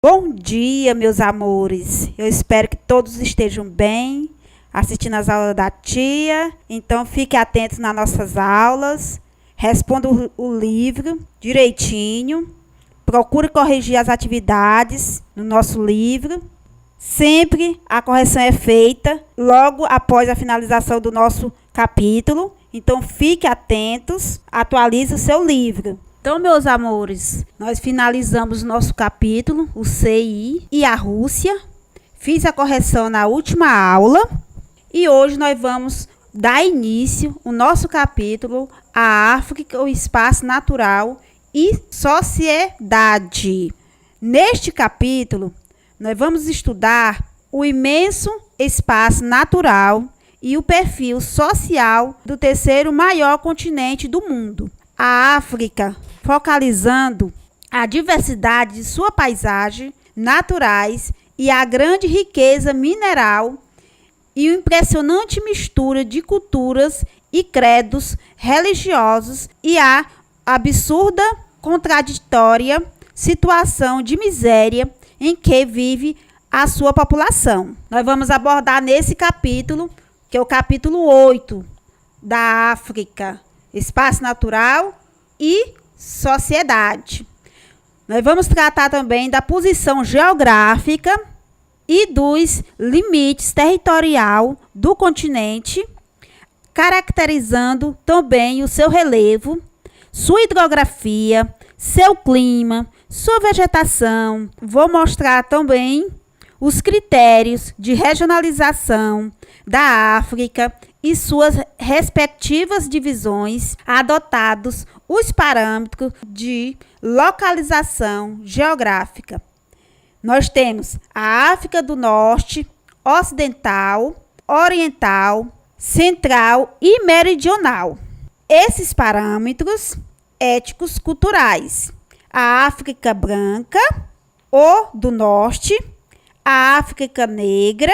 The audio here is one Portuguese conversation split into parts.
Bom dia, meus amores. Eu espero que todos estejam bem, assistindo as aulas da tia. Então, fiquem atentos nas nossas aulas. Responda o livro direitinho. Procure corrigir as atividades no nosso livro. Sempre a correção é feita logo após a finalização do nosso capítulo. Então, fiquem atentos. Atualize o seu livro. Então, meus amores, nós finalizamos nosso capítulo, o CI e a Rússia. Fiz a correção na última aula e hoje nós vamos dar início ao nosso capítulo, a África, o espaço natural e sociedade. Neste capítulo, nós vamos estudar o imenso espaço natural e o perfil social do terceiro maior continente do mundo, a África, focalizando a diversidade de sua paisagem naturais e a grande riqueza mineral e uma impressionante mistura de culturas e credos religiosos e a absurda, contraditória situação de miséria em que vive a sua população. Nós vamos abordar nesse capítulo, que é o capítulo 8 da África, espaço natural e sociedade. Nós vamos tratar também da posição geográfica e dos limites territorial do continente, caracterizando também o seu relevo, sua hidrografia, seu clima, sua vegetação. Vou mostrar também os critérios de regionalização da África e suas respectivas divisões, adotados os parâmetros de localização geográfica. Nós temos a África do Norte, Ocidental, Oriental, Central e Meridional. Esses parâmetros étnicos culturais: a África branca, ou do Norte, a África negra,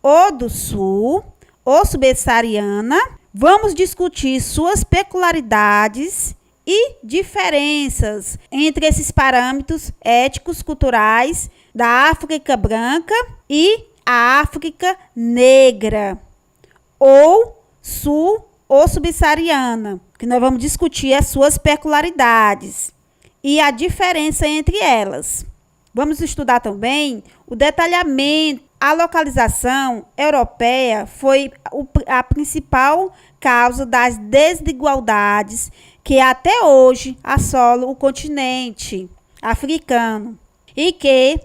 ou do Sul, ou subsaariana. Vamos discutir suas peculiaridades e diferenças entre esses parâmetros étnicos culturais da África branca e a África negra, ou sul ou subsaariana, que nós vamos discutir as suas peculiaridades e a diferença entre elas. Vamos estudar também o detalhamento. A localização europeia foi a principal causa das desigualdades que até hoje assolam o continente africano e que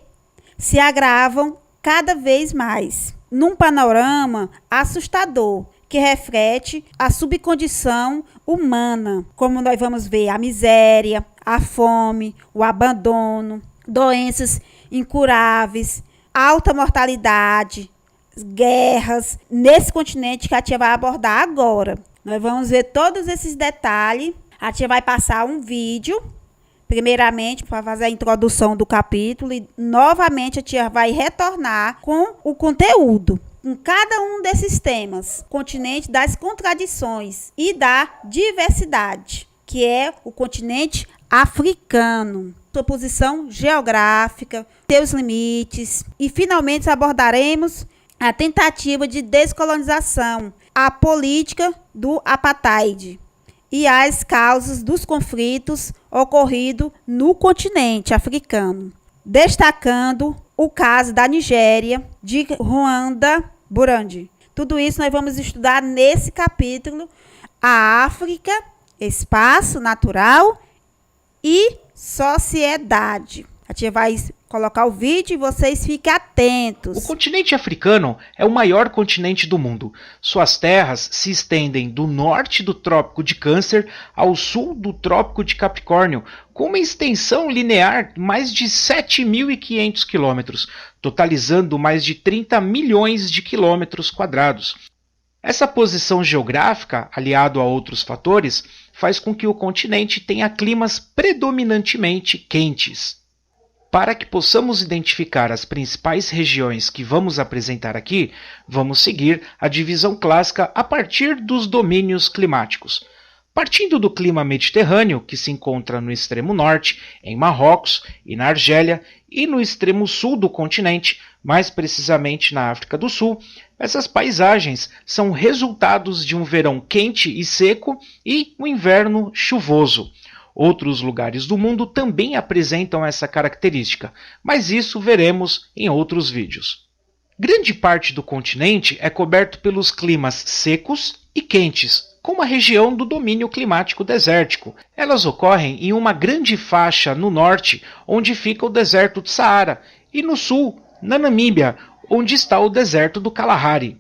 se agravam cada vez mais, num panorama assustador que reflete a subcondição humana, como nós vamos ver a miséria, a fome, o abandono, doenças incuráveis, alta mortalidade, guerras, nesse continente que a tia vai abordar agora. Nós vamos ver todos esses detalhes. A tia vai passar um vídeo, primeiramente, para fazer a introdução do capítulo, e novamente a tia vai retornar com o conteúdo, com cada um desses temas, continente das contradições e da diversidade, que é o continente africano, sua posição geográfica, seus limites, e finalmente abordaremos a tentativa de descolonização, a política do apartheid e as causas dos conflitos ocorridos no continente africano, destacando o caso da Nigéria, de Ruanda, Burundi. Tudo isso nós vamos estudar nesse capítulo, a África, espaço natural e sociedade. A tia vai colocar o vídeo e vocês fiquem atentos. O continente africano é o maior continente do mundo. Suas terras se estendem do norte do Trópico de Câncer ao sul do Trópico de Capricórnio, com uma extensão linear de mais de 7.500 quilômetros, totalizando mais de 30 milhões de quilômetros quadrados. Essa posição geográfica, aliado a outros fatores, faz com que o continente tenha climas predominantemente quentes. Para que possamos identificar as principais regiões que vamos apresentar aqui, vamos seguir a divisão clássica a partir dos domínios climáticos. Partindo do clima mediterrâneo, que se encontra no extremo norte, em Marrocos e na Argélia, e no extremo sul do continente, mais precisamente na África do Sul, essas paisagens são resultados de um verão quente e seco e um inverno chuvoso. Outros lugares do mundo também apresentam essa característica, mas isso veremos em outros vídeos. Grande parte do continente é coberto pelos climas secos e quentes, como a região do domínio climático desértico. Elas ocorrem em uma grande faixa no norte, onde fica o deserto do Saara, e no sul, na Namíbia, onde está o deserto do Kalahari.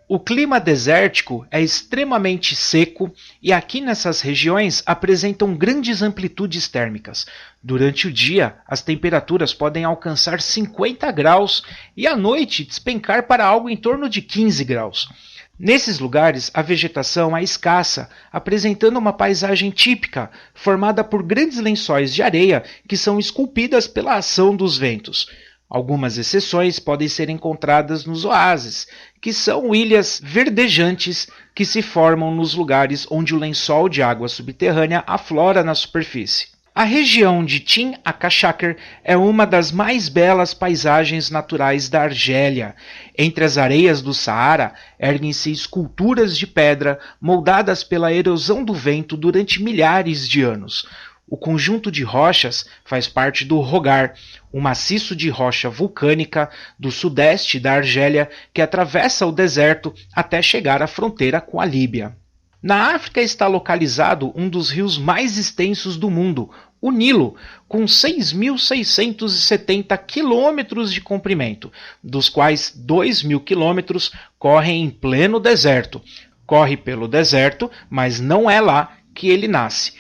O clima desértico é extremamente seco e aqui nessas regiões apresentam grandes amplitudes térmicas. Durante o dia, as temperaturas podem alcançar 50 graus e à noite despencar para algo em torno de 15 graus. Nesses lugares, a vegetação é escassa, apresentando uma paisagem típica, formada por grandes lençóis de areia que são esculpidas pela ação dos ventos. Algumas exceções podem ser encontradas nos oásis, que são ilhas verdejantes que se formam nos lugares onde o lençol de água subterrânea aflora na superfície. A região de Tin Akashaker é uma das mais belas paisagens naturais da Argélia. Entre as areias do Saara, erguem-se esculturas de pedra moldadas pela erosão do vento durante milhares de anos. O conjunto de rochas faz parte do Rogar, um maciço de rocha vulcânica do sudeste da Argélia que atravessa o deserto até chegar à fronteira com a Líbia. Na África está localizado um dos rios mais extensos do mundo, o Nilo, com 6.670 quilômetros de comprimento, dos quais 2.000 quilômetros correm em pleno deserto. Corre pelo deserto, mas não é lá que ele nasce.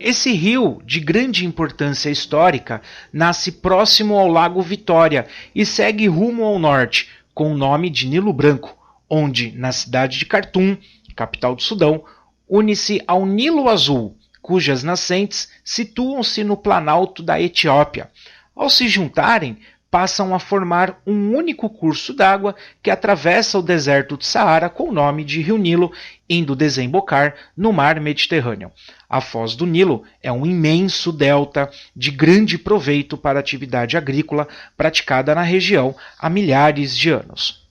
Esse rio, de grande importância histórica, nasce próximo ao Lago Vitória e segue rumo ao norte, com o nome de Nilo Branco, onde, na cidade de Khartoum, capital do Sudão, une-se ao Nilo Azul, cujas nascentes situam-se no planalto da Etiópia. Ao se juntarem, passam a formar um único curso d'água que atravessa o deserto do Saara com o nome de Rio Nilo, indo desembocar no mar Mediterrâneo. A foz do Nilo é um imenso delta de grande proveito para a atividade agrícola praticada na região há milhares de anos.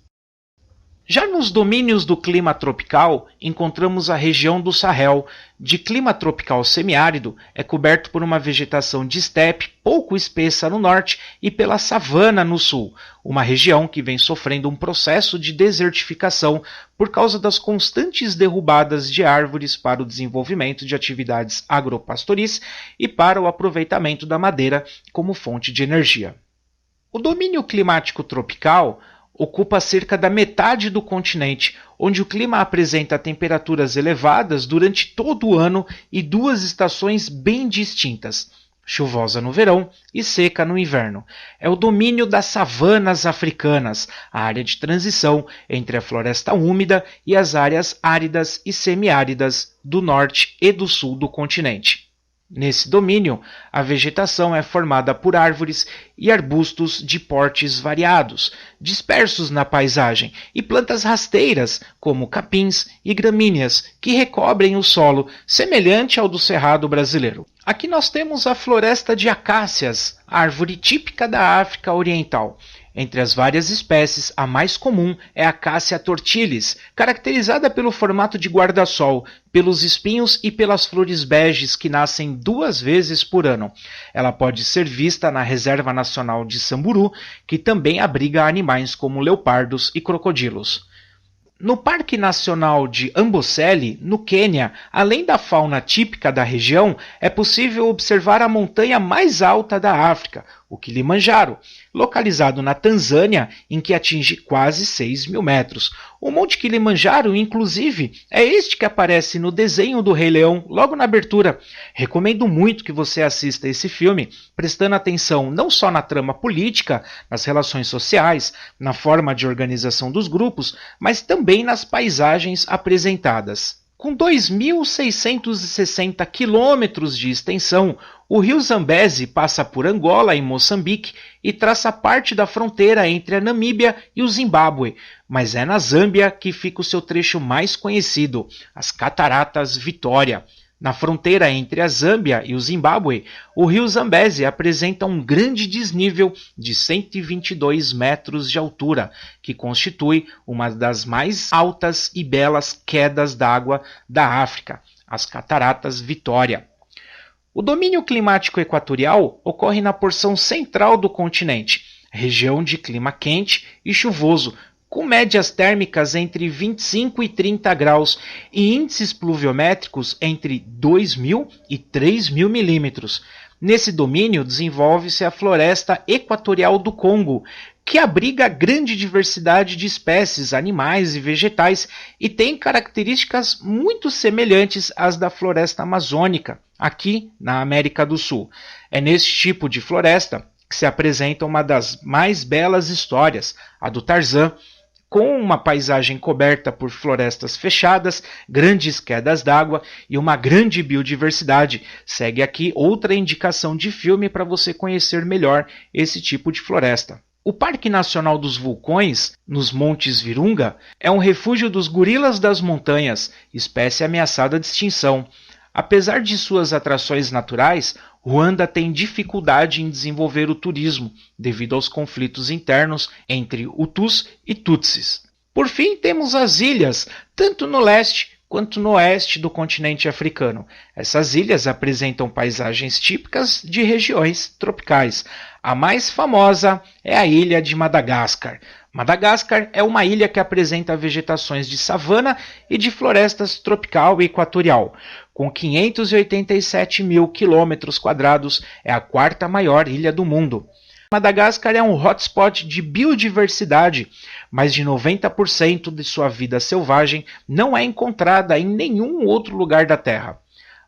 Já nos domínios do clima tropical, encontramos a região do Sahel. De clima tropical semiárido, é coberto por uma vegetação de estepe pouco espessa no norte e pela savana no sul, uma região que vem sofrendo um processo de desertificação por causa das constantes derrubadas de árvores para o desenvolvimento de atividades agropastoris e para o aproveitamento da madeira como fonte de energia. O domínio climático tropical ocupa cerca da metade do continente, onde o clima apresenta temperaturas elevadas durante todo o ano e duas estações bem distintas, chuvosa no verão e seca no inverno. É o domínio das savanas africanas, a área de transição entre a floresta úmida e as áreas áridas e semiáridas do norte e do sul do continente. Nesse domínio, a vegetação é formada por árvores e arbustos de portes variados, dispersos na paisagem, e plantas rasteiras, como capins e gramíneas, que recobrem o solo, semelhante ao do cerrado brasileiro. Aqui nós temos a floresta de acácias, árvore típica da África Oriental. Entre as várias espécies, a mais comum é a Acácia tortilis, caracterizada pelo formato de guarda-sol, pelos espinhos e pelas flores beges que nascem 2 vezes por ano. Ela pode ser vista na Reserva Nacional de Samburu, que também abriga animais como leopardos e crocodilos. No Parque Nacional de Amboseli, no Quênia, além da fauna típica da região, é possível observar a montanha mais alta da África, o Kilimanjaro, localizado na Tanzânia, em que atinge quase 6.000 metros. O Monte Kilimanjaro, inclusive, é este que aparece no desenho do Rei Leão, logo na abertura. Recomendo muito que você assista esse filme, prestando atenção não só na trama política, nas relações sociais, na forma de organização dos grupos, mas também nas paisagens apresentadas. Com 2.660 quilômetros de extensão, o rio Zambeze passa por Angola e Moçambique e traça parte da fronteira entre a Namíbia e o Zimbábue, mas é na Zâmbia que fica o seu trecho mais conhecido, as Cataratas Vitória. Na fronteira entre a Zâmbia e o Zimbábue, o rio Zambeze apresenta um grande desnível de 122 metros de altura, que constitui uma das mais altas e belas quedas d'água da África, as Cataratas Vitória. O domínio climático equatorial ocorre na porção central do continente, região de clima quente e chuvoso, com médias térmicas entre 25 e 30 graus e índices pluviométricos entre 2.000 e 3.000 milímetros. Nesse domínio desenvolve-se a floresta equatorial do Congo, que abriga grande diversidade de espécies animais e vegetais e tem características muito semelhantes às da floresta amazônica, aqui na América do Sul. É nesse tipo de floresta que se apresenta uma das mais belas histórias, a do Tarzan, com uma paisagem coberta por florestas fechadas, grandes quedas d'água e uma grande biodiversidade. Segue aqui outra indicação de filme para você conhecer melhor esse tipo de floresta. O Parque Nacional dos Vulcões, nos Montes Virunga, é um refúgio dos gorilas das montanhas, espécie ameaçada de extinção. Apesar de suas atrações naturais, Ruanda tem dificuldade em desenvolver o turismo, devido aos conflitos internos entre Hutus e Tutsis. Por fim, temos as ilhas, tanto no leste quanto no oeste do continente africano. Essas ilhas apresentam paisagens típicas de regiões tropicais. A mais famosa é a ilha de Madagascar. Madagascar é uma ilha que apresenta vegetações de savana e de florestas tropical e equatorial. Com 587 mil quilômetros quadrados, é a quarta maior ilha do mundo. Madagascar é um hotspot de biodiversidade. Mais de 90% de sua vida selvagem não é encontrada em nenhum outro lugar da Terra.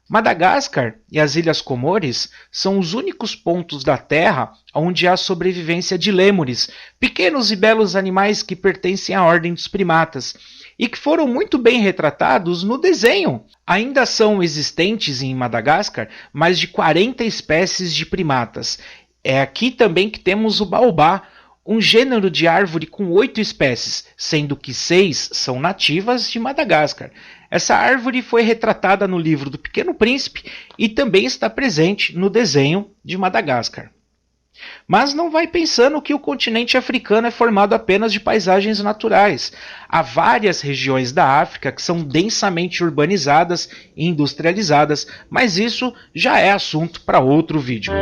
Madagascar e as Ilhas Comores são os únicos pontos da Terra onde há sobrevivência de lêmures, pequenos e belos animais que pertencem à ordem dos primatas, e que foram muito bem retratados no desenho. Ainda são existentes em Madagascar mais de 40 espécies de primatas. É aqui também que temos o baobá, um gênero de árvore com 8 espécies, sendo que 6 são nativas de Madagascar. Essa árvore foi retratada no livro do Pequeno Príncipe e também está presente no desenho de Madagascar. Mas não vai pensando que o continente africano é formado apenas de paisagens naturais. Há várias regiões da África que são densamente urbanizadas e industrializadas, mas isso já é assunto para outro vídeo.